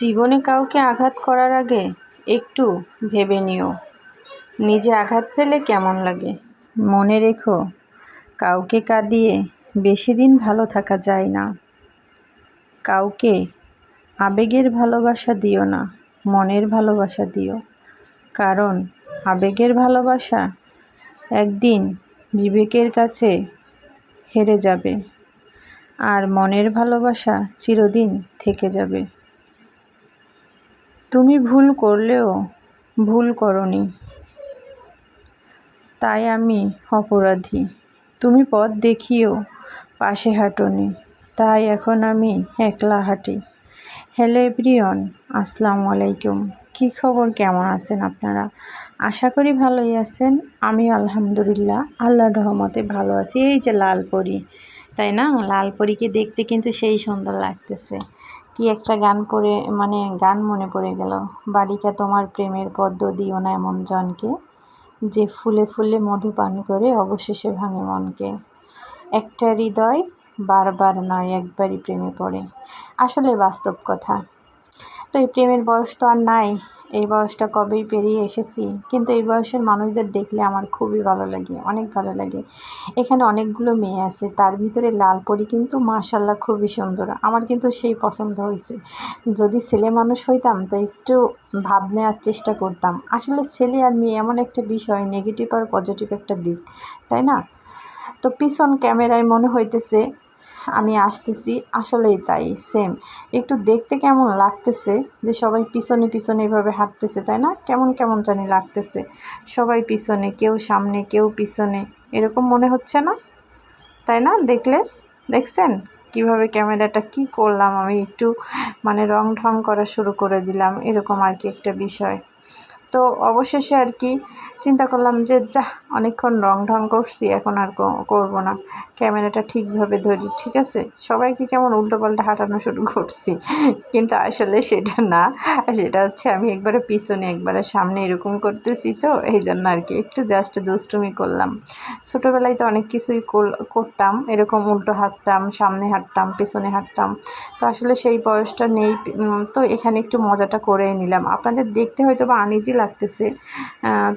জীবনে কাউকে আঘাত করার আগে একটু ভেবে নিও, নিজে আঘাত পেলে কেমন লাগে। মনে রেখো, কাউকে কাঁদিয়ে বেশি দিন ভালো থাকা যায় না। কাউকে আবেগের ভালোবাসা দিও না, মনের ভালোবাসা দিও। কারণ আবেগের ভালোবাসা একদিন বিবেকের কাছে হেরে যাবে, আর মনের ভালোবাসা চিরদিন থেকে যাবে। তুমি ভুল করলেও ভুল করনি, তাই আমি অপরাধী। তুমি পথ দেখিয়েও পাশে হাঁটোনি, তাই এখন আমি একলা হাঁটি। হ্যালো এভরিওয়ান, আসসালামু আলাইকুম। কী খবর, কেমন আছেন আপনারা? আশা করি ভালোই আছেন। আমি আলহামদুলিল্লাহ আল্লাহর রহমতে ভালো আছি। এই যে লাল পরি, তাই না? লাল পরীকে দেখতে কিন্তু সেই সুন্দর লাগতেছে। কি একটা গান গান মনে পড়ে গেল। বালিকা তোমার প্রেমের পদ্ম দিও না এমন জনকে, যে ফুলে ফুলে মধু পান করে অবশেষে ভাঙে মনকে। একটা হৃদয় বারবার নয়, একবারই প্রেমে পড়ে। আসলে বাস্তব কথা। তো এই প্রেমের বয়স তো আর নাই, এই বয়সটা কবেই পেরিয়ে এসেছি। কিন্তু এই বয়সের মানুষদের দেখলে আমার খুবই ভালো লাগে, অনেক ভালো লাগে। এখানে অনেকগুলো মেয়ে আছে, তার ভিতরে লাল পরি কিন্তু মাশাল্লাহ খুবই সুন্দর। আমার কিন্তু সেই পছন্দ হয়েছে। যদি ছেলে মানুষ হইতাম তো একটু ভাব নেওয়ার চেষ্টা করতাম। আসলে ছেলে আর মেয়ে এমন একটা বিষয়, নেগেটিভ আর পজিটিভ একটা দিক, তাই না? তো পিছন ক্যামেরায় মনে হইতেছে আমি আসতেছি, আসলেই তাই, সেম। একটু দেখতে কেমন লাগতেছে যে সবাই পিছনে পিছনে এভাবে হাঁটতেছে, তাই না? কেমন কেমন জানি লাগতেছে, সবাই পিছনে, কেউ সামনে কেউ পিছনে, এরকম মনে হচ্ছে না? তাই না? দেখছেন কিভাবে ক্যামেরাটা কি করলাম আমি, একটু রং ঢং করা শুরু করে দিলাম, এরকম আর কি একটা বিষয়। তো অবশেষে আর কি চিন্তা করলাম যে অনেকক্ষণ রং ঢং করছি, এখন আর করবো না, ক্যামেরাটা ঠিকভাবে ধরি, ঠিক আছে? সবাইকে কেমন উল্টোপাল্টা হাঁটানো শুরু করছি, কিন্তু আসলে সেটা না। সেটা হচ্ছে আমি একবারে পিছনে একবারে সামনে এরকম করতেছি, তো এই জন্য আর কি একটু জাস্ট দুষ্টুমি করলাম। ছোটোবেলায় তো অনেক কিছুই করতাম, এরকম উল্টো হাঁটতাম, সামনে হাঁটতাম, পিছনে হাঁটতাম। তো আসলে সেই বয়সটা নেই, তো এখানে একটু মজাটা করে নিলাম। আপনাদের দেখতে হয়তো বা আনইজি লাগতেছে,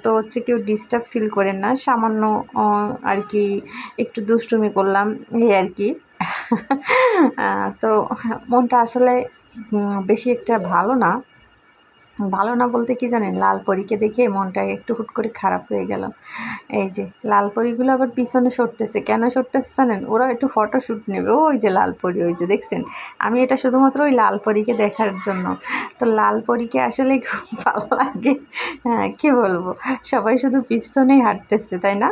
তো হচ্ছে কেউ ডিস্টার্ব ফিল করেন না, সামান্য আর কি একটু দুষ্টুমি করলাম, এই আর কি। তো মনটা আসলে বেশি একটা ভালো না বলতে কি জানেন, লাল পরীকে দেখে মনটা একটু হুট করে খারাপ হয়ে গেল। এই যে লাল পরীগুলো আবার পিছনে সরতেছে, কেন সরতেছে জানেন? ওরা একটু ফটোশ্যুট নেবে। ওই যে লাল পরী, ওই যে দেখছেন, আমি এটা শুধুমাত্র ওই লাল পরীকে দেখার জন্য। তো লাল পরীকে আসলে খুব ভালো লাগে। হ্যাঁ, কী বলবো, সবাই শুধু পিছনেই হাঁটতেছে, তাই না?